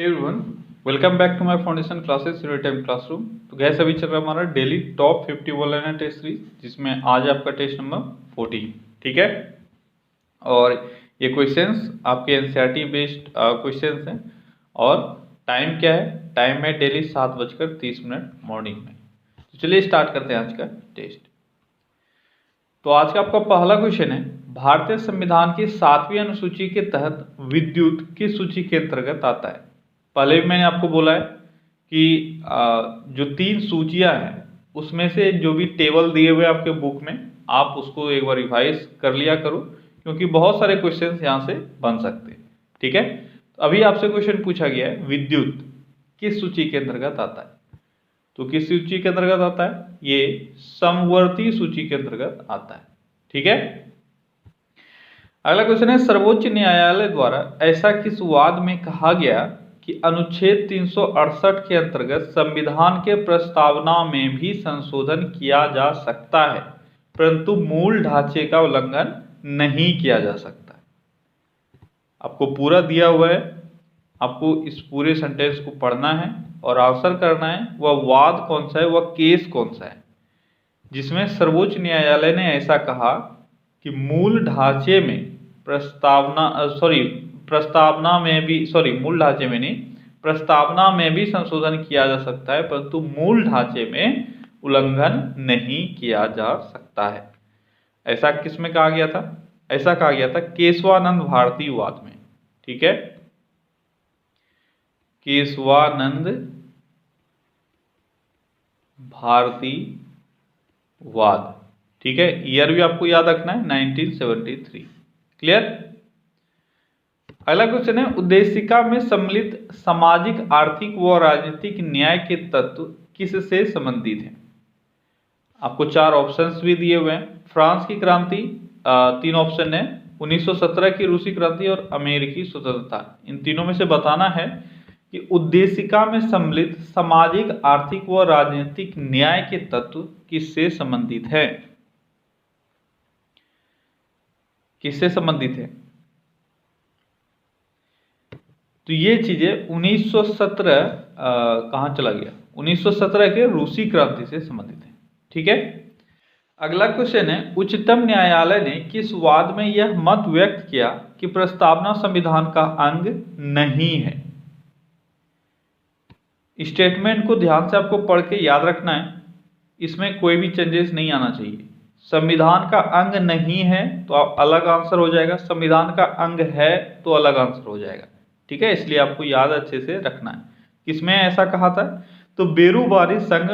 Hey everyone, welcome back to my foundation classes real time classroom. तो guys अभी चल रहा है हमारा daily top 50 one liner test series, जिसमें आज आपका टेस्ट नंबर 40। ठीक है, और ये क्वेश्चंस आपके एनसीईआरटी बेस्ड क्वेश्चंस हैं। और टाइम क्या है? टाइम है डेली 7:30 मॉर्निंग में। तो चलिए स्टार्ट करते हैं आज का टेस्ट। तो आज का आपका पहला क्वेश्चन है, भारतीय संविधान की 7वीं अनुसूची के तहत विद्युत किस सूची के अंतर्गत आता है? पहले भी मैंने आपको बोला है कि जो 3 सूचियां हैं उसमें से जो भी टेबल दिए हुए आपके बुक में, आप उसको एक बार रिवाइज कर लिया करो, क्योंकि बहुत सारे क्वेश्चंस यहाँ से बन सकते हैं। ठीक है, तो अभी आपसे क्वेश्चन पूछा गया है, विद्युत किस सूची के अंतर्गत आता है? तो किस सूची के अंतर्गत आता है? ये समवर्ती सूची के अंतर्गत आता है। ठीक है, अगला क्वेश्चन है, सर्वोच्च न्यायालय द्वारा ऐसा किस वाद में कहा गया कि अनुच्छेद 368 के अंतर्गत संविधान के प्रस्तावना में भी संशोधन किया जा सकता है, परंतु मूल ढांचे का उल्लंघन नहीं किया जा सकता है? आपको पूरा दिया हुआ है, आपको इस पूरे सेंटेंस को पढ़ना है और आंसर करना है वह वाद कौन सा है, वह केस कौन सा है जिसमें सर्वोच्च न्यायालय ने ऐसा कहा कि मूल ढांचे में मूल ढांचे में नहीं, प्रस्तावना में भी संशोधन किया जा सकता है, परंतु मूल ढांचे में उल्लंघन नहीं किया जा सकता है। ऐसा किसमें कहा गया था? ऐसा कहा गया था केशवानंद भारती वाद में। ठीक है, केशवानंद भारती वाद। ठीक है, ईयर भी आपको याद रखना है, 1973। क्लियर? अगला क्वेश्चन है, उद्देशिका में सम्मिलित सामाजिक, आर्थिक व राजनीतिक न्याय के तत्व किससे संबंधित हैं? आपको 4 ऑप्शंस भी दिए हुए हैं। फ्रांस की क्रांति 3 ऑप्शन है, 1917 की रूसी क्रांति और अमेरिकी स्वतंत्रता। इन तीनों में से बताना है कि उद्देशिका में सम्मिलित सामाजिक, आर्थिक व राजनीतिक न्याय के तत्व किससे संबंधित है? किससे संबंधित है? तो ये चीजें 1917 कहां चला गया? 1917 के रूसी क्रांति से संबंधित है। ठीक है, अगला क्वेश्चन है, उच्चतम न्यायालय ने किस वाद में यह मत व्यक्त किया कि प्रस्तावना संविधान का अंग नहीं है? स्टेटमेंट को ध्यान से आपको पढ़ के याद रखना है, इसमें कोई भी चेंजेस नहीं आना चाहिए। संविधान का अंग नहीं है तो अलग आंसर हो जाएगा, संविधान का अंग है तो अलग आंसर हो जाएगा। ठीक है, इसलिए आपको याद अच्छे से रखना है। किसमें ऐसा कहा था? तो बेरूबारी संघ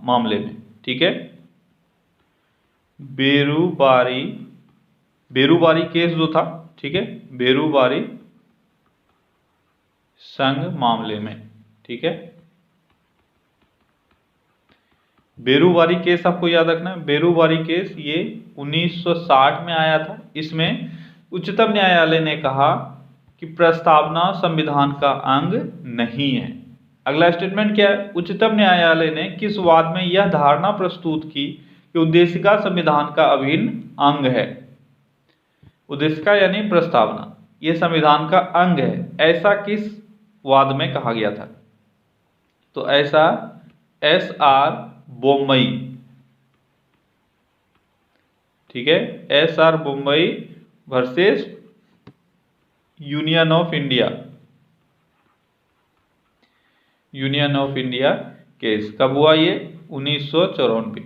मामले में। ठीक है, बेरूबारी केस जो था, ठीक है, बेरूबारी संघ मामले में। ठीक है, बेरूबारी केस आपको याद रखना है। बेरूबारी केस ये 1960 में आया था। इसमें उच्चतम न्यायालय ने कहा कि प्रस्तावना संविधान का अंग नहीं है। अगला स्टेटमेंट क्या है? उच्चतम न्यायालय ने किस वाद में यह धारणा प्रस्तुत की कि उद्देशिका संविधान का अभिन्न अंग है? उद्देशिका यानी प्रस्तावना, यह संविधान का अंग है, ऐसा किस वाद में कहा गया था? तो ऐसा SR बोम्बई। ठीक है, SR Bombay versus union of India case कब हुआ? ये 1994।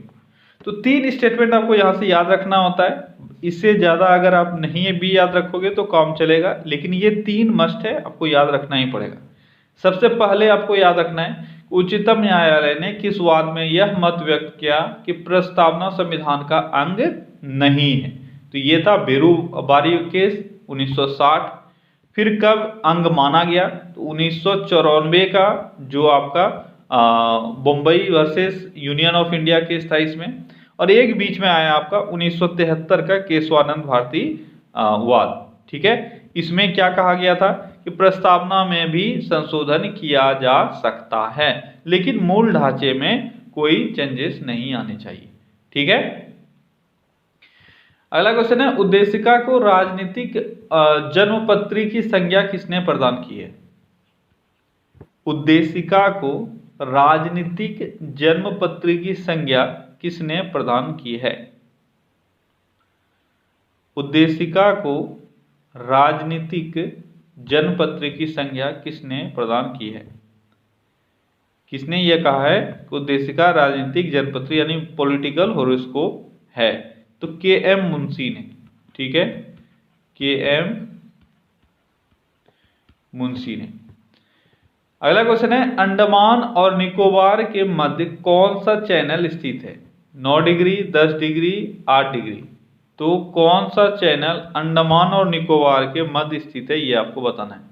तो 3 स्टेटमेंट आपको यहां से याद रखना होता है। इससे ज्यादा अगर आप नहीं भी याद रखोगे तो काम चलेगा, लेकिन ये 3 मस्ट है, आपको याद रखना ही पड़ेगा। सबसे पहले आपको याद रखना है, उच्चतम न्यायालय ने किस वाद में यह मत व्यक्त किया कि प्रस्तावना संविधान का अंग नहीं है? तो ये था बेरूबारी केस 1960। फिर कब अंग माना गया? तो 1994 का जो आपका Bombay versus union of India case था इसमें। और एक बीच में आया आपका 1973 का केशवानंद भारती वाद। ठीक है, इसमें क्या कहा गया था कि प्रस्तावना में भी संशोधन किया जा सकता है, लेकिन मूल ढांचे में कोई चेंजेस नहीं आने चाहिए। ठीक है, अगला क्वेश्चन है, उद्देशिका को राजनीतिक जन्मपत्री की संज्ञा किसने प्रदान की है? उद्देशिका को राजनीतिक जन्मपत्र की संज्ञा किसने प्रदान की है? उद्देशिका को राजनीतिक जन्मपत्र की संज्ञा किसने प्रदान की है? किसने यह कहा है कि उद्देशिका राजनीतिक जन्मपत्र यानी पॉलिटिकल हॉरोस्कोप है? तो के एम मुंशी ने। ठीक है, के एम मुंशी ने। अगला क्वेश्चन है, अंडमान और निकोबार के मध्य कौन सा चैनल स्थित है? 9 डिग्री, 10 डिग्री, 8 डिग्री। तो कौन सा चैनल अंडमान और निकोबार के मध्य स्थित है, ये आपको बताना है।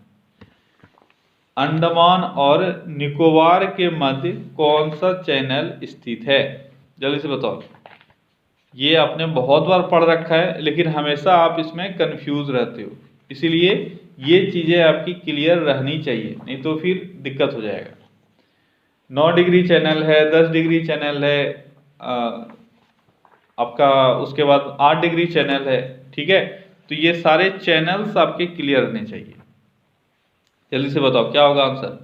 अंडमान और निकोबार के मध्य कौन सा चैनल स्थित है? जल्दी से बताओ। ये आपने बहुत बार पढ़ रखा है, लेकिन हमेशा आप इसमें कंफ्यूज रहते हो, इसीलिए ये चीजें आपकी क्लियर रहनी चाहिए, नहीं तो फिर दिक्कत हो जाएगा। 9 डिग्री चैनल है, 10 डिग्री चैनल है आपका, उसके बाद 8 डिग्री चैनल है। ठीक है, तो ये सारे चैनल्स आपके क्लियर रहने चाहिए। जल्दी से बताओ क्या होगा आंसर।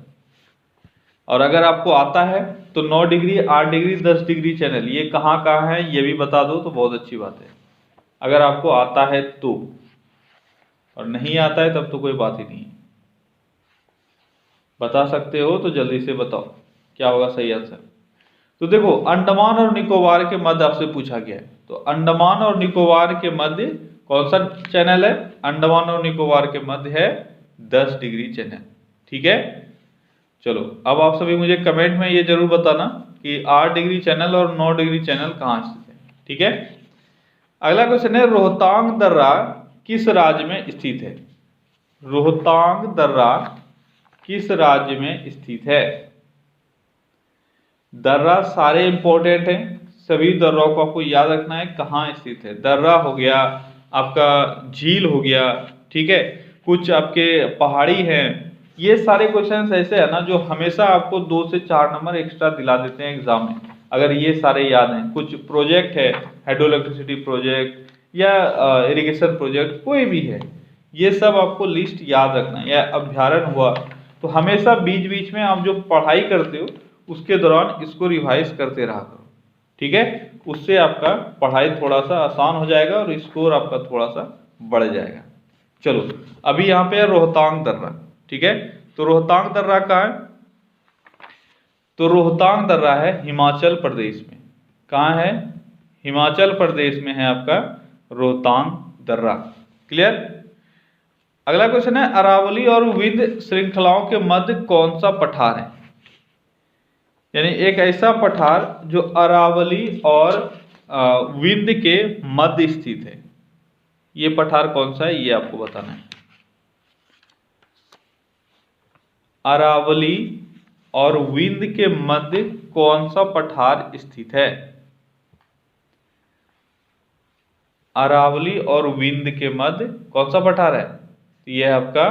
और अगर आपको आता है तो 9 डिग्री, 8 डिग्री, 10 डिग्री चैनल ये कहाँ कहाँ है ये भी बता दो तो बहुत अच्छी बात है, अगर आपको आता है तो। और नहीं आता है तब तो कोई बात ही नहीं है। बता सकते हो तो जल्दी से बताओ क्या होगा सही आंसर। तो देखो, अंडमान और निकोबार के मध्य आपसे पूछा गया है, तो अंडमान और निकोबार के मध्य कौन सा चैनल है? अंडमान और निकोबार के मध्य है 10 डिग्री चैनल। ठीक है, चलो अब आप सभी मुझे कमेंट में ये जरूर बताना कि 8 डिग्री चैनल और 9 डिग्री चैनल कहाँ स्थित है। ठीक है, अगला क्वेश्चन है, रोहतांग दर्रा किस राज्य में स्थित है? रोहतांग दर्रा किस राज्य में स्थित है? दर्रा सारे इंपॉर्टेंट हैं, सभी दर्रों को आपको याद रखना है कहाँ स्थित है। दर्रा हो गया, आपका झील हो गया, ठीक है, कुछ आपके पहाड़ी हैं। ये सारे क्वेश्चन ऐसे है ना जो हमेशा आपको 2 से 4 नंबर एक्स्ट्रा दिला देते हैं एग्जाम में, अगर ये सारे याद हैं। कुछ प्रोजेक्ट है, हाइड्रो इलेक्ट्रिसिटी प्रोजेक्ट या इरिगेशन प्रोजेक्ट, कोई भी है, ये सब आपको लिस्ट याद रखना है। या अभ्यारण्य हुआ, तो हमेशा बीच बीच में आप जो पढ़ाई करते हो उसके दौरान इसको रिवाइज करते रहा करो। ठीक है, उससे आपका पढ़ाई थोड़ा सा आसान हो जाएगा और स्कोर आपका थोड़ा सा बढ़ जाएगा। चलो अभी यहाँ पे है रोहतांग दर्रा। ठीक है, तो रोहतांग दर्रा कहाँ है? तो रोहतांग दर्रा है हिमाचल प्रदेश में। कहाँ है? हिमाचल प्रदेश में है आपका रोहतांग दर्रा। क्लियर। अगला क्वेश्चन है, अरावली और विंध्य श्रृंखलाओं के मध्य कौन सा पठार है? यानी एक ऐसा पठार जो अरावली और विंध्य के मध्य स्थित है, ये पठार कौन सा है ये आपको बताना है। अरावली और विंध्य के मध्य कौन सा पठार स्थित है? अरावली और विंध्य के मध्य कौन सा पठार है? तो यह है आपका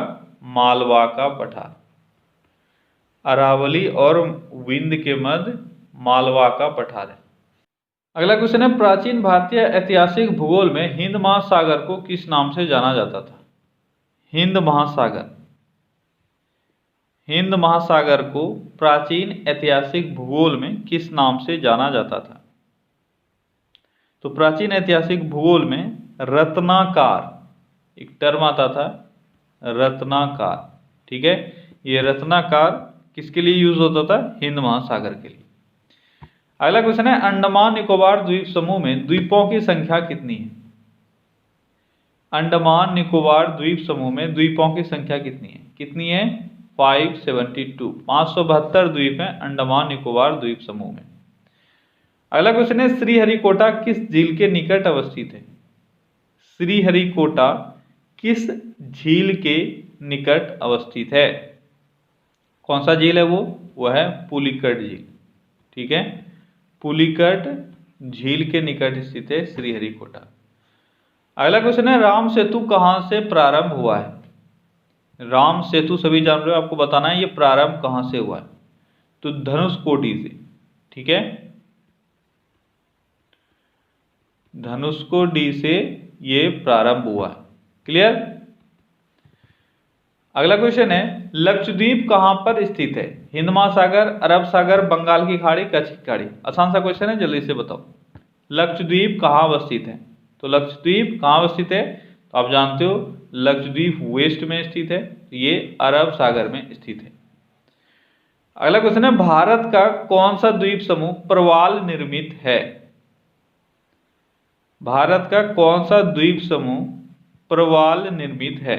मालवा का पठार। अरावली और विंध्य के मध्य मालवा का पठार है। अगला क्वेश्चन है, प्राचीन भारतीय ऐतिहासिक भूगोल में हिंद महासागर को किस नाम से जाना जाता था? हिंद महासागर। हिंद महासागर को प्राचीन ऐतिहासिक भूगोल में किस नाम से जाना जाता था? तो प्राचीन ऐतिहासिक भूगोल में रत्नाकार एक टर्म आता था, रत्नाकार। ठीक है, ये रत्नाकार किसके लिए यूज होता था? हिंद महासागर के लिए। अगला क्वेश्चन है, अंडमान निकोबार द्वीप समूह में द्वीपों की संख्या कितनी है? अंडमान निकोबार द्वीप समूह में द्वीपों की संख्या कितनी है? कितनी है? 572। 572 द्वीप हैं अंडमान निकोबार द्वीप समूह में। अगला क्वेश्चन है, श्रीहरिकोटा किस झील के निकट अवस्थित है? श्रीहरिकोटा किस झील के निकट अवस्थित है? कौन सा झील है वो है पुलिकट झील। ठीक है, पुलिकट झील के निकट स्थित है श्रीहरिकोटा। अगला क्वेश्चन है, राम सेतु कहां से प्रारंभ हुआ है? राम सेतु सभी जान रहे हो, आपको बताना है ये प्रारंभ कहां से हुआ है। तो धनुषकोटी से। ठीक है, धनुषकोटी से ये प्रारंभ हुआ है। क्लियर। अगला क्वेश्चन है लक्षद्वीप कहाँ पर स्थित है? हिंद महासागर, अरब सागर, बंगाल की खाड़ी, कच्छ की खाड़ी। आसान सा क्वेश्चन है, जल्दी से बताओ। लक्षद्वीप कहाँ अवस्थित है? तो लक्षद्वीप कहाँ अवस्थित है? तो आप जानते हो लक्षद्वीप वेस्ट में स्थित है, ये अरब सागर में स्थित है। अगला क्वेश्चन है भारत का कौन सा द्वीप समूह प्रवाल निर्मित है? भारत का कौन सा द्वीप समूह प्रवाल निर्मित है?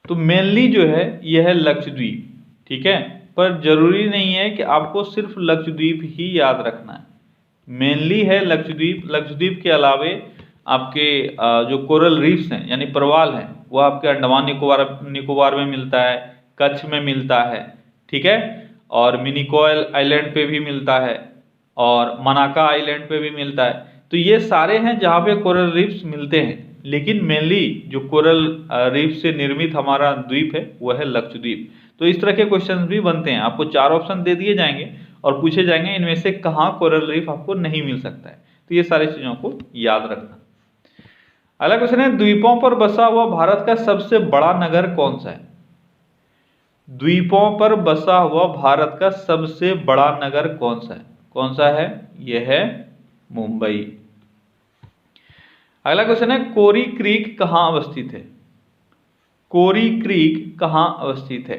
तो मेनली जो है यह है लक्षद्वीप, ठीक है, पर जरूरी नहीं है कि आपको सिर्फ लक्षद्वीप ही याद रखना है। मेनली है लक्षद्वीप। लक्षद्वीप के अलावे आपके जो कोरल रीफ्स हैं यानी प्रवाल हैं वो आपके अंडमान निकोबार में मिलता है, कच्छ में मिलता है, ठीक है, और मिनिकॉय आइलैंड पे भी मिलता है और मनाका आइलैंड पे भी मिलता है। तो ये सारे हैं जहाँ पे कोरल रीफ्स मिलते हैं, लेकिन मेनली जो कोरल रीफ से निर्मित हमारा द्वीप है वह है लक्षद्वीप। तो इस तरह के क्वेश्चंस भी बनते हैं, आपको 4 ऑप्शन दे दिए जाएंगे और पूछे जाएंगे इनमें से कहाँ कोरल रीफ आपको नहीं मिल सकता है। तो ये सारी चीजों को याद रखना। अगला क्वेश्चन है द्वीपों पर बसा हुआ भारत का सबसे बड़ा नगर कौन सा है? द्वीपों पर बसा हुआ भारत का सबसे बड़ा नगर कौन सा है? कौन सा है? यह है मुंबई। अगला क्वेश्चन है कोरी क्रीक कहाँ अवस्थित है? कोरी क्रीक कहाँ अवस्थित है?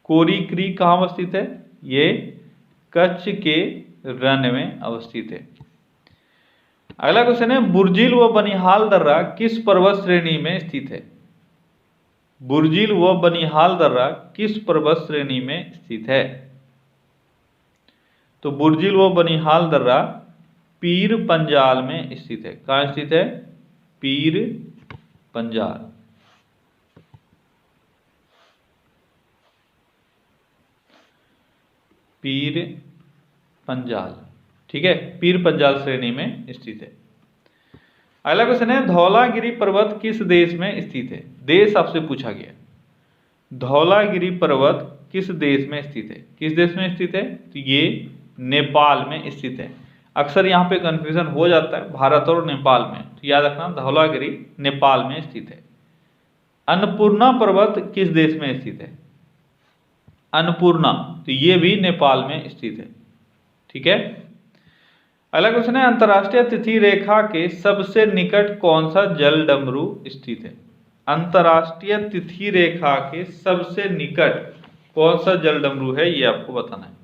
कोरी क्रीक कहाँ अवस्थित है? ये कच्छ के रन में अवस्थित है। अगला क्वेश्चन है बुर्जिल व बनिहाल दर्रा किस पर्वत श्रेणी में स्थित है? बुर्जिल व बनिहाल दर्रा किस पर्वत श्रेणी में स्थित है? तो बुर्जिल व बनिहाल दर्रा पीर पंजाल में स्थित है। कहाँ स्थित है? पीर पंजाल। पीर पंजाल, ठीक है, पीर पंजाल श्रेणी में स्थित है। अगला क्वेश्चन है धौलागिरी पर्वत किस देश में स्थित है? देश आपसे पूछा गया। धौलागिरी पर्वत किस देश में स्थित है? किस देश में स्थित है? तो ये नेपाल में स्थित है। अक्सर यहाँ पे कंफ्यूजन हो जाता है भारत और नेपाल में, तो याद रखना धौलागिरी नेपाल में स्थित है। अन्नपूर्णा पर्वत किस देश में स्थित है? अन्नपूर्णा, तो ये भी नेपाल में स्थित है, ठीक है। अगला क्वेश्चन है अंतरराष्ट्रीय तिथि रेखा के सबसे निकट कौन सा जल डमरू स्थित है? अंतरराष्ट्रीय तिथि रेखा के सबसे निकट कौन सा जल डमरू है, ये आपको बताना है।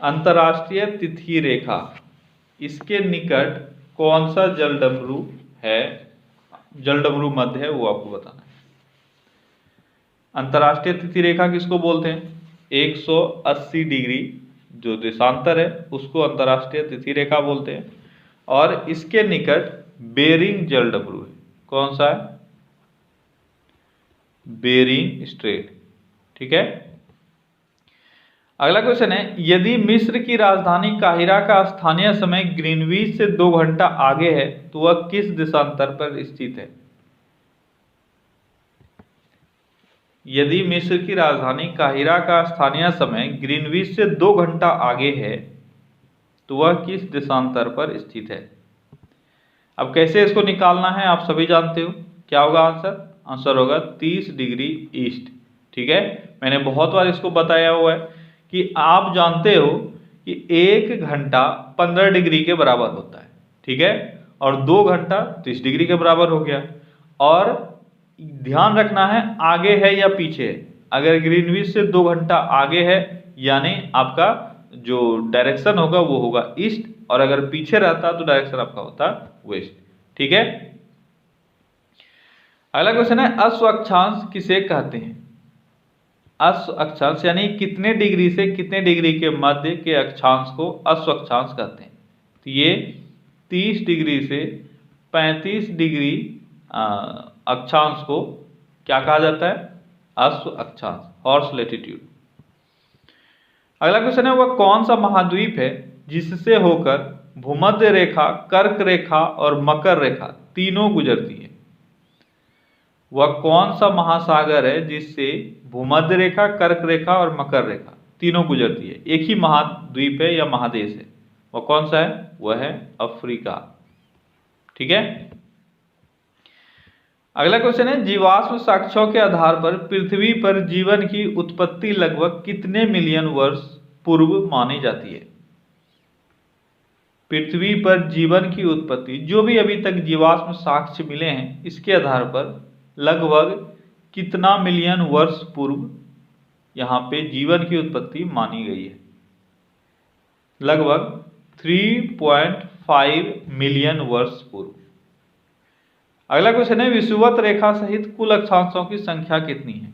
अंतरराष्ट्रीय तिथि रेखा, इसके निकट कौन सा जल डमरू है, जल डमरू मध्य है, वो आपको बताना है। अंतरराष्ट्रीय तिथि रेखा किसको बोलते हैं? 180 डिग्री जो देशांतर है उसको अंतरराष्ट्रीय तिथि रेखा बोलते हैं। और इसके निकट बेरिंग जल डमरू है। कौन सा है? बेरिंग स्ट्रेट, ठीक है। अगला क्वेश्चन है यदि मिस्र की राजधानी काहिरा का स्थानीय समय ग्रीनविच से 2 घंटा आगे है तो वह किस देशांतर पर स्थित है? यदि मिस्र की राजधानी काहिरा का स्थानीय समय ग्रीनविच से 2 घंटा आगे है तो वह किस देशांतर पर स्थित है? अब कैसे इसको निकालना है आप सभी जानते हो। क्या होगा आंसर? आंसर होगा 30 डिग्री ईस्ट, ठीक है। मैंने बहुत बार इसको बताया हुआ है कि आप जानते हो कि 1 घंटा 15 डिग्री के बराबर होता है, ठीक है, और 2 घंटा 30 डिग्री के बराबर हो गया। और ध्यान रखना है आगे है या पीछे है। अगर ग्रीनविच से 2 घंटा आगे है यानी आपका जो डायरेक्शन होगा वो होगा ईस्ट, और अगर पीछे रहता तो डायरेक्शन आपका होता वेस्ट, ठीक है। अगला क्वेश्चन है अश्व अक्षांश किसे कहते हैं? अश्व अक्षांश यानी कितने डिग्री से कितने डिग्री के मध्य के अक्षांश को अश्व अक्षांश कहते हैं? तो ये 30 डिग्री से 35 डिग्री अक्षांश को क्या कहा जाता है? अश्व अक्षांश, हॉर्स लैटिट्यूड। अगला क्वेश्चन है वह कौन सा महाद्वीप है जिससे होकर भूमध्य रेखा, कर्क रेखा और मकर रेखा तीनों गुजरती है? वह कौन सा महासागर है जिससे भूमध्य रेखा, कर्क रेखा और मकर रेखा तीनों गुजरती है? एक ही महाद्वीप है या महादेश है, वह कौन सा है? वह है अफ्रीका, ठीक है। अगला क्वेश्चन है, जीवाश्म साक्ष्यों के आधार पर पृथ्वी पर जीवन की उत्पत्ति लगभग कितने मिलियन वर्ष पूर्व मानी जाती है? पृथ्वी पर जीवन की उत्पत्ति, जो भी अभी तक जीवाश्म साक्ष्य मिले हैं, इसके आधार पर लगभग कितना मिलियन वर्ष पूर्व यहाँ पे जीवन की उत्पत्ति मानी गई है? लगभग 3.5 मिलियन वर्ष पूर्व। अगला क्वेश्चन है, विषुवत रेखा सहित कुल अक्षांशों की संख्या कितनी है?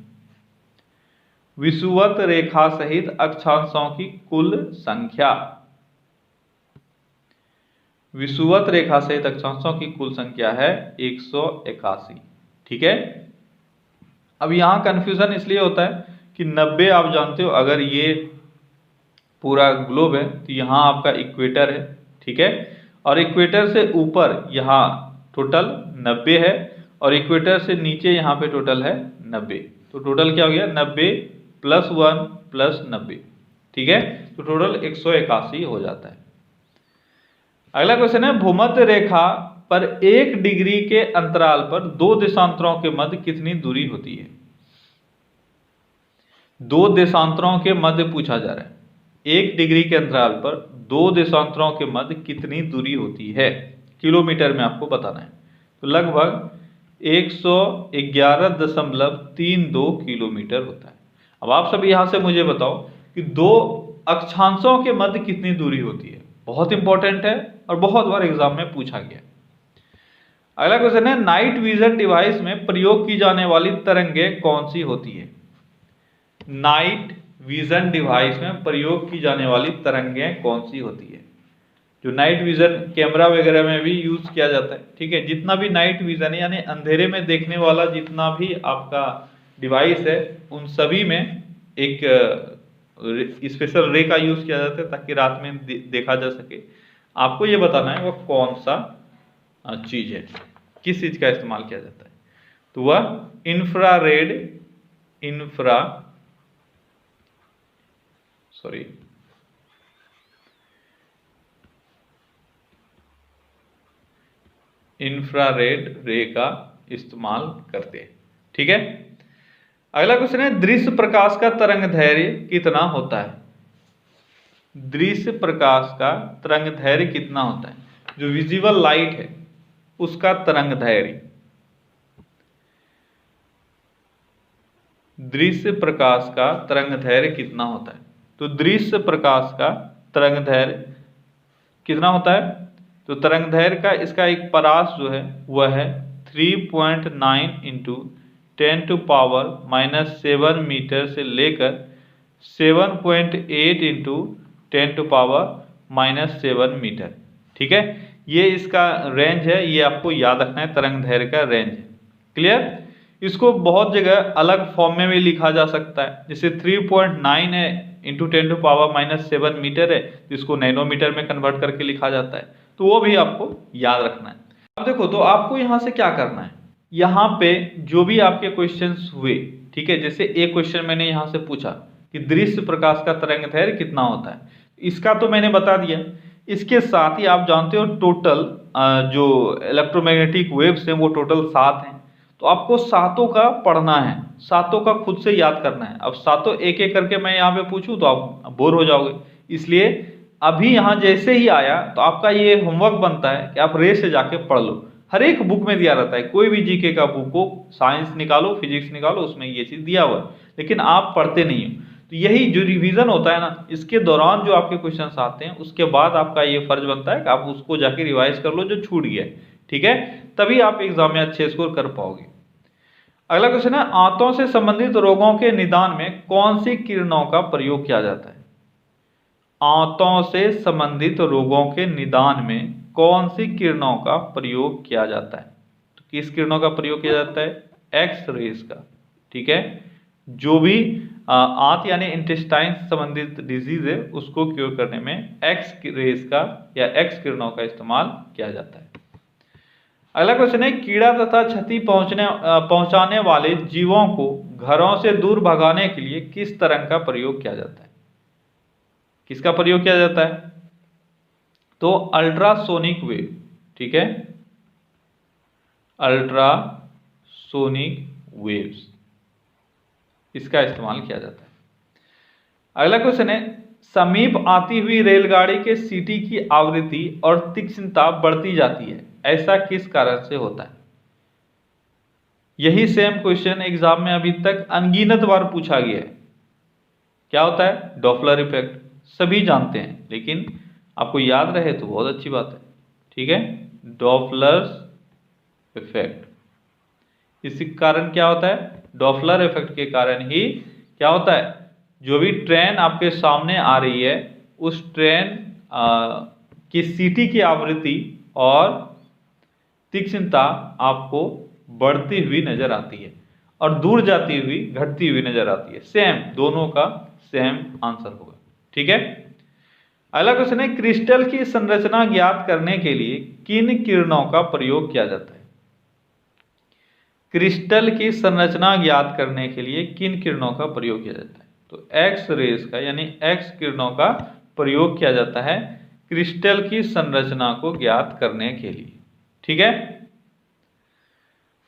विषुवत रेखा सहित अक्षांशों की कुल संख्या, विषुवत रेखा सहित अक्षांशों की कुल संख्या है 181। ठीक है। अब यहां कंफ्यूजन इसलिए होता है कि 90 आप जानते हो, अगर ये पूरा ग्लोब है तो यहाँ आपका इक्वेटर है। ठीक है, और इक्वेटर से ऊपर यहाँ टोटल 90 है और इक्वेटर से नीचे यहाँ पे टोटल है 90। तो टोटल क्या हो गया? 90 + 1 + 90। ठीक है, तो टोटल 181 हो जाता है। अगला क्वेश्चन है, भूमध्य रेखा पर 1 डिग्री के अंतराल पर 2 देशांतरों के मध्य कितनी दूरी होती है? 2 देशांतरों के मध्य पूछा जा रहा है। 1 डिग्री के अंतराल पर 2 देशांतरों के मध्य कितनी दूरी होती है? किलोमीटर में आपको बताना है। तो लगभग 111.32 किलोमीटर होता है। अब आप सभी यहां से मुझे बताओ कि 2 अक्षांशों के मध्य कितनी दूरी होती है? बहुत इंपॉर्टेंट है और बहुत बार एग्जाम में पूछा गया। अगला क्वेश्चन है, नाइट विजन डिवाइस में प्रयोग की जाने वाली तरंगें कौन सी होती है? नाइट विजन डिवाइस में प्रयोग की जाने वाली तरंगें कौन सी होती है? जो नाइट विजन कैमरा वगैरह में भी यूज किया जाता है। ठीक है, जितना भी नाइट विजन यानी अंधेरे में देखने वाला जितना भी आपका डिवाइस है, उन सभी में एक स्पेशल रे का यूज किया जाता है ताकि रात में देखा जा सके। आपको ये बताना है वो कौन सा चीज है, किस चीज का इस्तेमाल किया जाता है। तो वह इंफ्रारेड रे का इस्तेमाल करते हैं। ठीक है। अगला क्वेश्चन है, दृश्य प्रकाश का तरंगदैर्घ्य कितना होता है? दृश्य प्रकाश का तरंगदैर्घ्य कितना होता है? जो विजिबल लाइट है उसका तरंगदैर्घ्य, दृश्य प्रकाश का तरंगदैर्घ्य कितना होता है? तो दृश्य प्रकाश का तरंगदैर्घ्य कितना होता है? तो तरंगदैर्घ्य का इसका एक परास जो है वह है 3.9 × 10⁻⁻7 मीटर से लेकर 7.8 × 10⁻⁻7 मीटर। ठीक है, ये इसका रेंज है, ये आपको याद रखना है, तरंगदैर्घ्य का रेंज है। क्लियर? इसको बहुत जगह अलग फॉर्म में भी लिखा जा सकता है, जैसे 3.9 है × 10⁻⁻7 मीटर है, तो इसको नैनोमीटर में कन्वर्ट करके लिखा जाता है। तो वो भी आपको याद रखना है। अब देखो, तो आपको यहाँ से क्या करना है, यहाँ पे जो भी आपके क्वेश्चंस हुए, ठीक है, जैसे एक क्वेश्चन मैंने यहाँ से पूछा कि दृश्य प्रकाश का तरंगदैर्घ्य कितना होता है, इसका तो मैंने बता दिया। इसके साथ ही आप जानते हो टोटल जो इलेक्ट्रोमैग्नेटिक वेव्स हैं वो टोटल 7 हैं। तो आपको सातों का पढ़ना है, सातों का खुद से याद करना है। अब सातों एक एक करके मैं यहाँ पे पूछूं तो आप बोर हो जाओगे, इसलिए अभी यहाँ जैसे ही आया तो आपका ये होमवर्क बनता है कि आप रे से जाके पढ़ लो। हर एक बुक में दिया रहता है, कोई भी जीके का बुक हो, साइंस निकालो, फिजिक्स निकालो, उसमें ये चीज दिया हुआ है, लेकिन आप पढ़ते नहीं हो। तो यही जो रिवीजन होता है ना, इसके दौरान जो आपके क्वेश्चंस आते हैं उसके बाद आपका ये फर्ज बनता है कि आप उसको जाके रिवाइज कर लो जो छूट गया है। ठीक है, तभी आप एग्जाम में अच्छे स्कोर कर पाओगे। अगला क्वेश्चन है, आंतों से संबंधित रोगों के निदान में कौन सी किरणों का प्रयोग किया जाता है? आंतों से संबंधित रोगों के निदान में कौन सी किरणों का प्रयोग किया जाता है? तो किस किरणों का प्रयोग किया जाता है? एक्स रेज का। ठीक है, जो भी आंत यानी इंटेस्टाइन संबंधित डिजीज है उसको क्योर करने में एक्स रेज का या एक्स किरणों का इस्तेमाल किया जाता है। अगला क्वेश्चन है, कीड़ा तथा क्षति पहुंचाने वाले जीवों को घरों से दूर भगाने के लिए किस तरंग का प्रयोग किया जाता है? किसका प्रयोग किया जाता है? तो अल्ट्रासोनिक वेव। ठीक है, अल्ट्रासोनिक सोनिक वेव्स, इसका इस्तेमाल किया जाता है। अगला क्वेश्चन है, समीप आती हुई रेलगाड़ी के सीटी की आवृत्ति और तीक्ष्णता बढ़ती जाती है, ऐसा किस कारण से होता है? यही सेम क्वेश्चन एग्जाम में अभी तक अनगिनत बार पूछा गया है। क्या होता है? डॉपलर इफेक्ट, सभी जानते हैं, लेकिन आपको याद रहे तो बहुत अच्छी बात है। ठीक है, डॉपलर इफेक्ट, इसी कारण क्या होता है? डॉपलर इफेक्ट के कारण ही क्या होता है, जो भी ट्रेन आपके सामने आ रही है उस ट्रेन की सीटी की आवृत्ति और तीक्ष्णता आपको बढ़ती हुई नजर आती है और दूर जाती हुई घटती हुई नजर आती है। सेम, दोनों का सेम आंसर होगा। ठीक है, अगला क्वेश्चन है, क्रिस्टल की संरचना ज्ञात करने के लिए किन किरणों का प्रयोग किया जाता है? क्रिस्टल की संरचना ज्ञात करने के लिए किन किरणों का प्रयोग किया जाता है? तो एक्स रेज का, यानी एक्स किरणों का प्रयोग किया जाता है क्रिस्टल की संरचना को ज्ञात करने के लिए। ठीक है,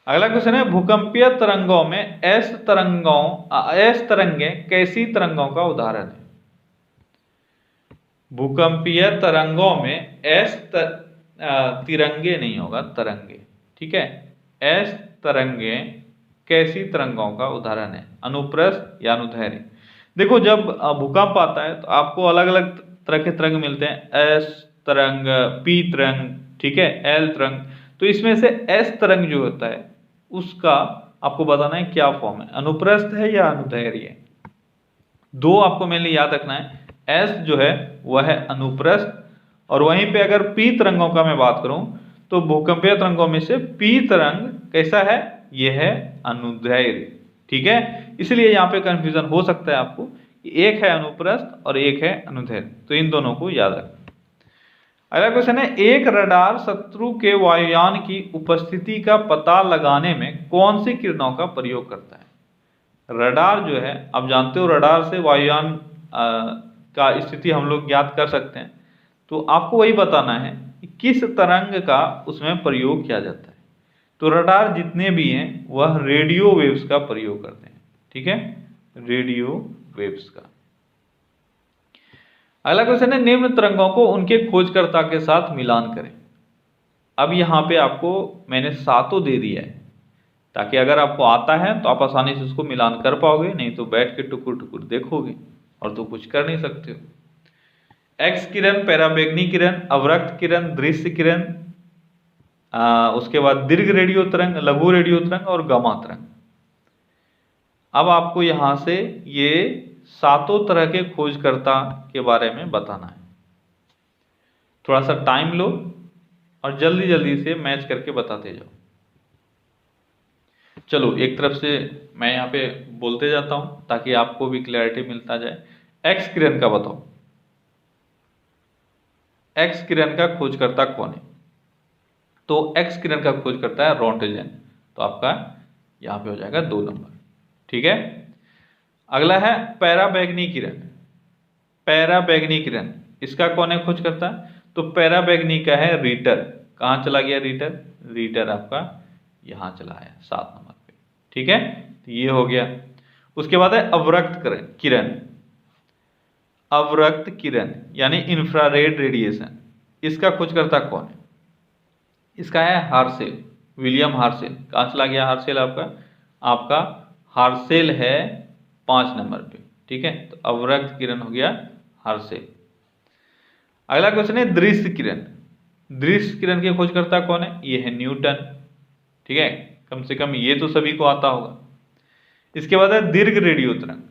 अगला क्वेश्चन है, भूकंपीय तरंगों में एस तरंगें कैसी तरंगों का उदाहरण है? भूकंपीय तरंगों में एस तिरंगे नहीं होगा, तरंगे। ठीक है, एस तरंगे कैसी तरंगों का उदाहरण है? अनुप्रस्थ या अनुदैर्घ्य। देखो, जब भूकंप आता है तो आपको अलग अलग तरह के तरंग मिलते हैं, एस तरंग, पी तरंग, ठीक है, एल तरंग। तो इसमें से एस तरंग जो होता है उसका आपको बताना है क्या फॉर्म है, अनुप्रस्थ है या अनुदैर्घ्य। दो आपको मेनली याद रखना है, एस जो है वह है अनुप्रस्थ, और वहीं पे अगर पी तरंगों का मैं बात करूं तो भूकंपीय तरंगों में से पी तरंग कैसा है? यह है अनुदैर्घ्य। ठीक है, इसलिए यहाँ पे कंफ्यूजन हो सकता है आपको, एक है अनुप्रस्थ और एक है अनुदैर्घ्य, तो इन दोनों को याद रखना। अगला क्वेश्चन है, एक रडार शत्रु के वायुयान की उपस्थिति का पता लगाने में कौन सी किरणों का प्रयोग करता है? रडार जो है, आप जानते हो रडार से वायुयान का स्थिति हम लोग ज्ञात कर सकते हैं, तो आपको वही बताना है कि किस तरंग का उसमें प्रयोग किया जाता है। तो रडार जितने भी हैं वह रेडियो वेव्स का प्रयोग करते हैं। ठीक है, रेडियो वेव्स का। अगला क्वेश्चन है, निम्न तरंगों को उनके खोजकर्ता के साथ मिलान करें। अब यहाँ पे आपको मैंने सातों दे दिया है, ताकि अगर आपको आता है तो आप आसानी से उसको मिलान कर पाओगे, नहीं तो बैठ के टुकुर टुकुर देखोगे और तो कुछ कर नहीं सकते हो। एक्स किरण, पैराबैंगनी किरण, अवरक्त किरण, दृश्य किरण, उसके बाद दीर्घ रेडियो तरंग, लघु रेडियो तरंग और गामा तरंग। अब आपको यहां से ये सातों तरह के खोजकर्ता के बारे में बताना है। थोड़ा सा टाइम लो और जल्दी जल्दी से मैच करके बताते जाओ। चलो, एक तरफ से मैं यहाँ पे बोलते जाता हूं ताकि आपको भी क्लैरिटी मिलता जाए। एक्स किरण का बताओ, एक्स किरण का खोजकर्ता कौन है? तो एक्स किरण का खोजकर्ता है रोंटगेन, तो आपका यहाँ पे हो जाएगा 2 नंबर। ठीक है, अगला है पैराबैंगनी किरण। पैराबैंगनी किरण, इसका कौन है खोजकर्ता? तो पैराबैंगनी का है रीटर। कहाँ चला गया रीटर? रीटर आपका यहाँ चला आया 7 नंबर पे। ठीक है, तो ये हो गया। उसके बाद है अवरक्त किरण। अवरक्त किरण यानी इंफ्रारेड रेडिएशन, इसका खोजकर्ता कौन है? इसका है हार्सेल, विलियम हार्सेल। कहाँ चला गया हार्सेल आपका हार्सेल है 5 नंबर पे। ठीक है, तो अवरक्त किरण हो गया हार्सेल। अगला क्वेश्चन है दृश्य किरण। दृश्य किरण के खोजकर्ता कौन है? ये है न्यूटन। ठीक है, कम से कम ये तो सभी को आता होगा। इसके बाद है दीर्घ रेडियो तरंग।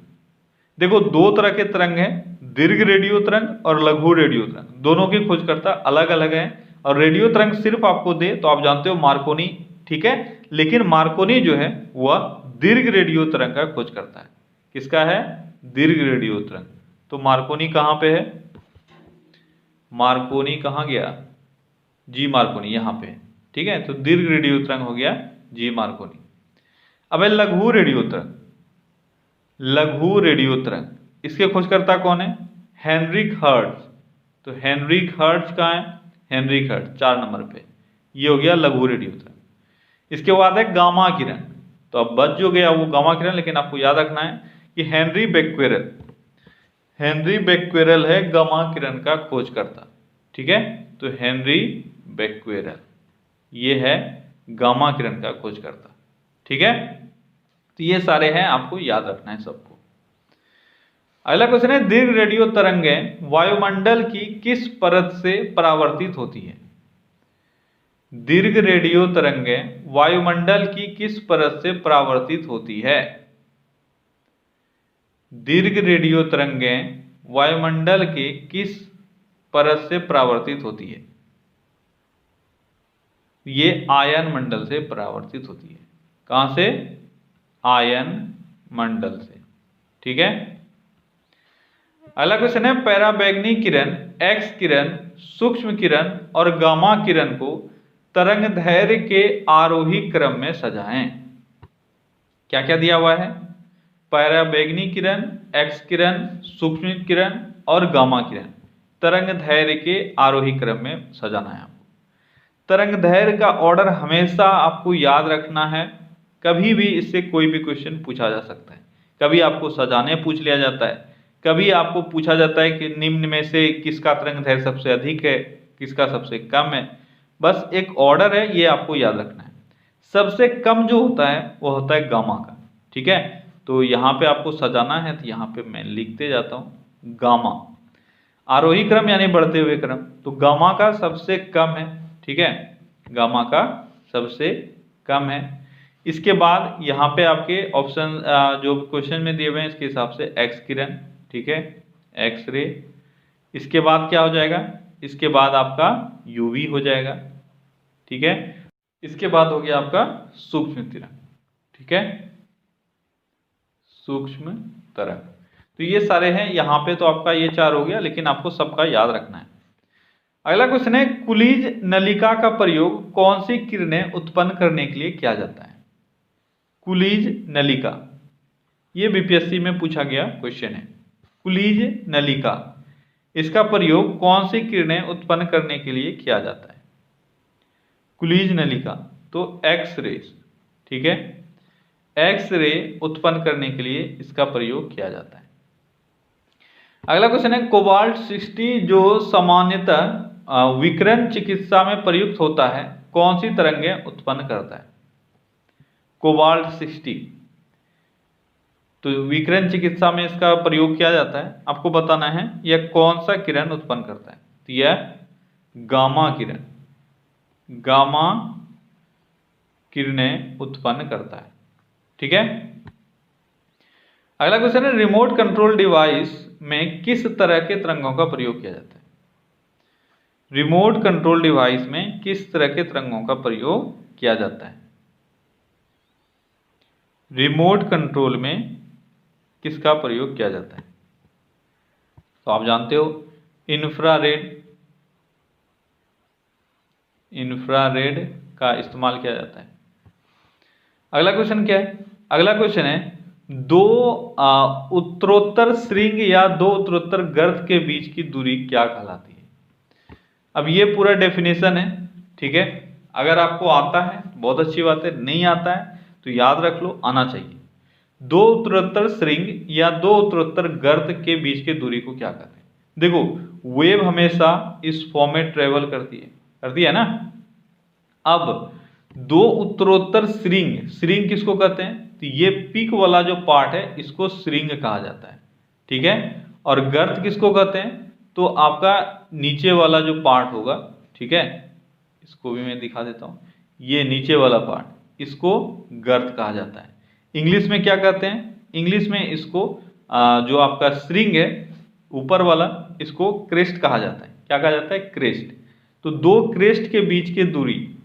देखो, 2 तरह के तरंग हैं, दीर्घ रेडियो तरंग और लघु रेडियो तरंग। दोनों के खोजकर्ता अलग अलग हैं, और रेडियो तरंग सिर्फ आपको दे तो आप जानते हो मार्कोनी। ठीक है, लेकिन मार्कोनी जो है वह दीर्घ रेडियो तरंग का खोज करता है। किसका है? दीर्घ रेडियो तरंग। तो मार्कोनी कहाँ पे है? मार्कोनी कहाँ गया? जी मार्कोनी यहाँ पे। ठीक है, तो दीर्घ रेडियो तरंग हो गया जी मार्कोनी। अब है लघु रेडियो तरंग। लघु रेडियो तरंग, इसके खोजकर्ता कौन है? Heinrich Hertz. तो हेनरिक हर्ट्ज कहाँ है? हेनरिक हर्ट्ज 4 नंबर पे। ये हो गया लघु रेडियो तरंग। इसके बाद है गामा किरण। तो अब बच जो गया वो गामा किरण, लेकिन आपको याद रखना है कि हेनरी बेक्वेरेल है गामा किरण का खोजकर्ता। ठीक है, तो हेनरी बेक्वेरेल ये है गामा किरण का खोजकर्ता। ठीक है, तो ये सारे हैं, आपको याद रखना है सबको। अगला क्वेश्चन है, दीर्घ रेडियो तरंगें वायुमंडल की किस परत से परावर्तित होती है? दीर्घ रेडियो तरंगें वायुमंडल की किस परत से परावर्तित होती है? दीर्घ रेडियो तरंगें वायुमंडल के किस परत से परावर्तित होती है? ये आयन मंडल से परावर्तित होती है। कहां से? आयन मंडल से। ठीक है, अगला क्वेश्चन है, पराबैंगनी किरण, एक्स किरण, सूक्ष्म किरण और गामा किरण को तरंग दैर्घ्य के आरोही क्रम में सजाएं। क्या क्या दिया हुआ है? पराबैंगनी किरण, एक्स किरण, सूक्ष्म किरण और गामा किरण तरंग दैर्घ्य के आरोही क्रम में सजाना है आपको। तरंग दैर्घ्य का ऑर्डर हमेशा आपको याद रखना है, कभी भी इससे कोई भी क्वेश्चन पूछा जा सकता है। कभी आपको सजाने पूछ लिया जाता है, कभी आपको पूछा जाता है कि निम्न में से किसका तरंग दैर्घ्य सबसे अधिक है, किसका सबसे कम है। बस एक ऑर्डर है, ये आपको याद रखना है। सबसे कम जो होता है वो होता है गामा का। ठीक है, तो यहाँ पे आपको सजाना है, तो यहाँ पे मैं लिखते जाता हूँ गामा, आरोही क्रम यानी बढ़ते हुए क्रम, तो गामा का सबसे कम है। ठीक है, गामा का सबसे कम है। इसके बाद यहाँ पे आपके ऑप्शन जो क्वेश्चन में दिए हुए हैं इसके हिसाब से एक्स किरण, ठीक है, एक्स रे। इसके बाद क्या हो जाएगा? इसके बाद आपका यूवी हो जाएगा। ठीक है, इसके बाद हो गया आपका सूक्ष्म तरंग। ठीक है, सूक्ष्म तरंग। तो ये सारे हैं यहाँ पे, तो आपका ये 4 हो गया, लेकिन आपको सबका याद रखना है। अगला क्वेश्चन है, कुलीज नलिका का प्रयोग कौन सी किरणें उत्पन्न करने के लिए किया जाता है? कुलीज नलिका, ये बीपीएससी में पूछा गया क्वेश्चन है। कुलीज नलिका, इसका प्रयोग कौन सी किरणें उत्पन्न करने के लिए किया जाता है? कुलीज नलिका, तो एक्स रे। ठीक है, एक्स रे उत्पन्न करने के लिए इसका प्रयोग किया जाता है। अगला क्वेश्चन है, कोबाल्ट 60 जो सामान्यतः विकिरण चिकित्सा में प्रयुक्त होता है, कौन सी तरंगें उत्पन्न करता है? कोबाल्ट 60, तो विकिरण चिकित्सा में इसका प्रयोग किया जाता है। आपको बताना है यह कौन सा किरण उत्पन्न करता है, तो यह गामा किरण, गामा किरणें उत्पन्न करता है। ठीक है, अगला क्वेश्चन है, रिमोट कंट्रोल डिवाइस में किस तरह के तरंगों का प्रयोग किया जाता है? रिमोट कंट्रोल डिवाइस में किस तरह के तरंगों का प्रयोग किया जाता है? रिमोट कंट्रोल में किसका प्रयोग किया जाता है? तो आप जानते हो इंफ्रारेड, इंफ्रारेड का इस्तेमाल किया जाता है। अगला क्वेश्चन क्या है? अगला क्वेश्चन है, दो उत्तरोत्तर श्रृंग या दो उत्तरोत्तर गर्त के बीच की दूरी क्या कहलाती है? अब ये पूरा डेफिनेशन है। ठीक है, अगर आपको आता है बहुत अच्छी बात है, नहीं आता है तो याद रख लो, आना चाहिए। दो उत्तरोत्तर श्रृंग या दो उत्तरोत्तर गर्त के बीच की दूरी को क्या कहते हैं? देखो, वेव हमेशा इस फॉर्म में ट्रेवल करती है ना। अब दो उत्तरोत्तर श्रृंग, श्रृंग किसको कहते हैं? तो ये पीक वाला जो पार्ट है इसको श्रृंग कहा जाता है। ठीक है, और गर्त किसको कहते हैं? तो आपका नीचे वाला जो पार्ट होगा, ठीक है, इसको भी मैं दिखा देता हूँ, ये नीचे वाला पार्ट, इसको गर्त कहा जाता है। इंग्लिश में क्या कहते हैं? इंग्लिश में इसको जो आपका श्रृंग है ऊपर वाला, इसको क्रेस्ट कहा जाता है। क्या कहा जाता है? क्रेस्ट। तो दो क्रेस्ट के बीच की दूरी,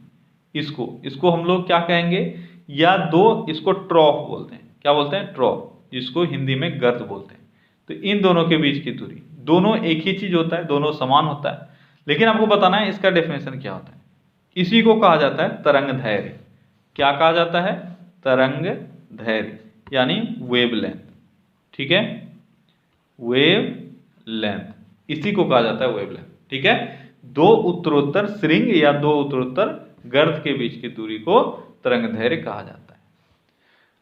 इसको हम लोग क्या कहेंगे? या दो, इसको ट्रॉफ बोलते हैं। क्या बोलते हैं? ट्रॉफ, जिसको हिंदी में गर्त बोलते हैं। तो इन दोनों के बीच की दूरी, दोनों एक ही चीज होता है, दोनों समान होता है, लेकिन आपको बताना है इसका डेफिनेशन क्या होता है। इसी को कहा जाता है तरंग दैर्घ्य। क्या कहा जाता है? तरंग दैर्घ्य, यानी वेवलेंथ। ठीक है, वेवलेंथ, इसी को कहा जाता है वेवलेंथ। ठीक है, दो उत्तरोत्तर श्रृंग या दो उत्तरोत्तर गर्त के बीच की दूरी को तरंग दैर्घ्य कहा जाता है।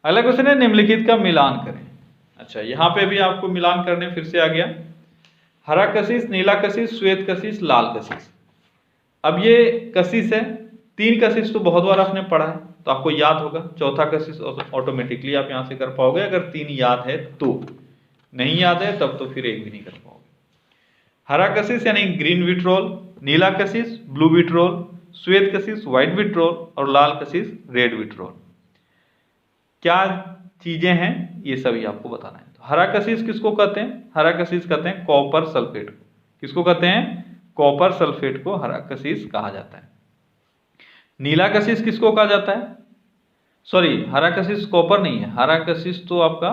अगला क्वेश्चन है निम्नलिखित का मिलान करें। अच्छा, यहाँ पे भी आपको मिलान करने फिर से आ गया। हरा कशिश, नीला कशिश, श्वेत कशिश, लाल कशिश। अब ये कशिश है, 3 कशिश तो बहुत बार आपने पढ़ा है तो आपको याद होगा। चौथा कशिश ऑटोमेटिकली आप यहाँ से कर पाओगे अगर 3 याद है तो, नहीं याद है तब तो फिर एक भी नहीं कर पाओगे। हरा कशिश यानी ग्रीन विट्रोल, नीला कशिश ब्लू विट्रोल, श्वेत कशिश व्हाइट विट्रोल और लाल कशिश रेड विट्रोल। क्या चीजें हैं ये सभी आपको बताना है। तो हरा कशिश किसको कहते हैं? हरा कशिश कहते हैं कॉपर सल्फेट को। किसको कहते हैं? कॉपर सल्फेट को हरा कशिश कहा जाता है। नीला कशिश किसको कहा जाता है? सॉरी, हरा कशिश कॉपर नहीं है, हरा कशिश तो आपका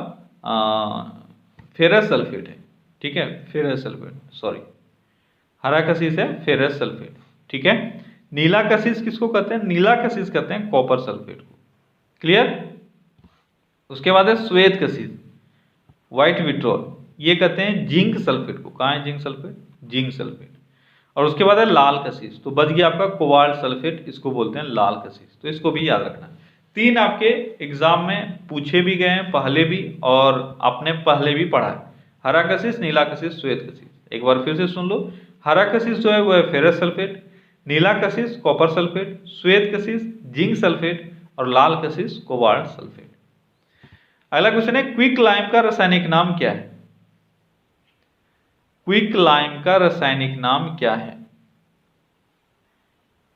फेरस सल्फेट है। ठीक है, फेरस सल्फेट, सॉरी, हरा कशिश है फेरस सल्फेट। ठीक है, नीला कशिश किसको कहते हैं? नीला कशिश कहते हैं कॉपर सल्फेट को। क्लियर? उसके बाद है श्वेत कशिश व्हाइट विट्रोल, ये कहते हैं जिंक सल्फेट को। कहाँ है जिंक सल्फेट? Zinc sulphate. और उसके बाद है लाल कशिश, तो बच गया आपका कोबाल्ट सल्फेट, इसको बोलते हैं लाल कशिश। तो इसको भी याद रखना। 3 आपके एग्जाम में पूछे भी गए हैं पहले भी, और आपने पहले भी पढ़ा है। हरा कशिश, नीला कशिश, श्वेत कशिश। एक बार फिर से सुन लो। हरा कशिश जो है वो है फेरस सल्फेट, नीला कशिश कॉपर सल्फेट, श्वेत कशिश जिंक सल्फेट और लाल कशिश कोबाल्ट सल्फेट। अगला क्वेश्चन है क्विक लाइम का रासायनिक नाम क्या है? क्विक लाइम का रासायनिक नाम क्या है?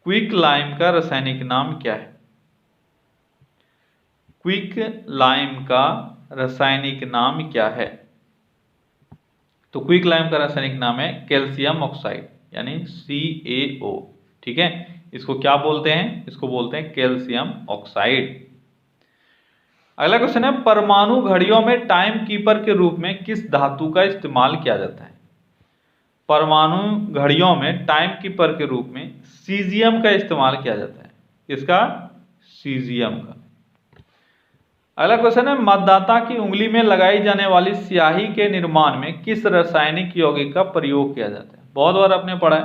क्विक लाइम का रासायनिक नाम क्या है? क्विक लाइम का रासायनिक नाम क्या है? तो क्विक लाइम का रासायनिक नाम है कैल्शियम ऑक्साइड यानी CaO। ठीक है, इसको क्या बोलते हैं? इसको बोलते हैं कैल्शियम ऑक्साइड। अगला क्वेश्चन है परमाणु घड़ियों में टाइम कीपर के रूप में किस धातु का इस्तेमाल किया जाता है? परमाणु घड़ियों में टाइम कीपर के रूप में सीजियम का इस्तेमाल किया जाता है। किसका? सीजियम का। अगला क्वेश्चन है मतदाता की उंगली में लगाई जाने वाली स्याही के निर्माण में किस रासायनिक यौगिक का प्रयोग किया जाता है? बहुत बार आपने पढ़ा है,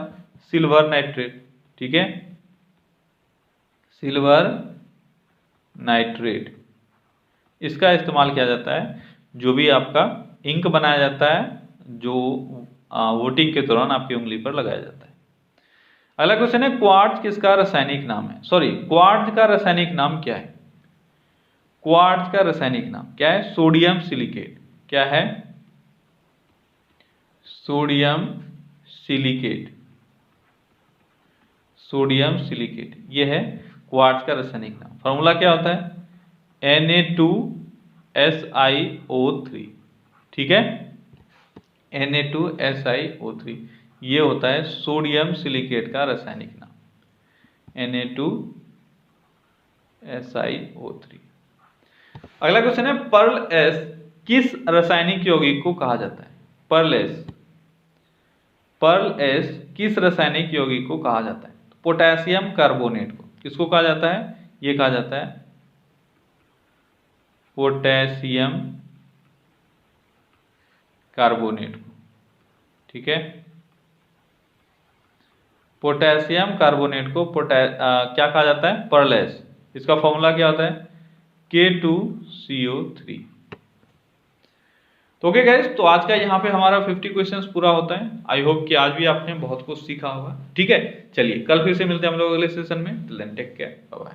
सिल्वर नाइट्रेट। ठीक है, सिल्वर नाइट्रेट, इसका इस्तेमाल किया जाता है जो भी आपका इंक बनाया जाता है, जो वोटिंग के दौरान आपकी उंगली पर लगाया जाता है। अगला क्वेश्चन है क्वार्ट्ज किसका रासायनिक नाम है? सॉरी, क्वार्ट्ज का रासायनिक नाम क्या है? क्वार्ट्ज का रासायनिक नाम क्या है? Sodium silicate. क्या है? Sodium silicate. सोडियम सिलिकेट, ये है क्वार्ट्ज का रासायनिक नाम। फॉर्मूला क्या होता है? Na2SiO3। ठीक है, Na2SiO3, ये होता है सोडियम सिलिकेट का रासायनिक नाम, Na2SiO3। अगला क्वेश्चन है पर्ल एस किस रासायनिक यौगिक को कहा जाता है? पर्ल एस किस रासायनिक यौगिक को कहा जाता है? पोटेशियम कार्बोनेट को। किसको कहा जाता है? ये कहा जाता है पोटेशियम कार्बोनेट को। ठीक है, पोटेशियम कार्बोनेट को क्या कहा जाता है? Pearl S. इसका फॉर्मूला क्या होता है? K2CO3। तो ओके गाइस, तो आज का यहाँ पे हमारा 50 क्वेश्चंस पूरा होता है। आई होप कि आज भी आपने बहुत कुछ सीखा होगा। ठीक है, चलिए कल फिर से मिलते हैं हम लोग अगले सेशन में। Till then take care, bye bye.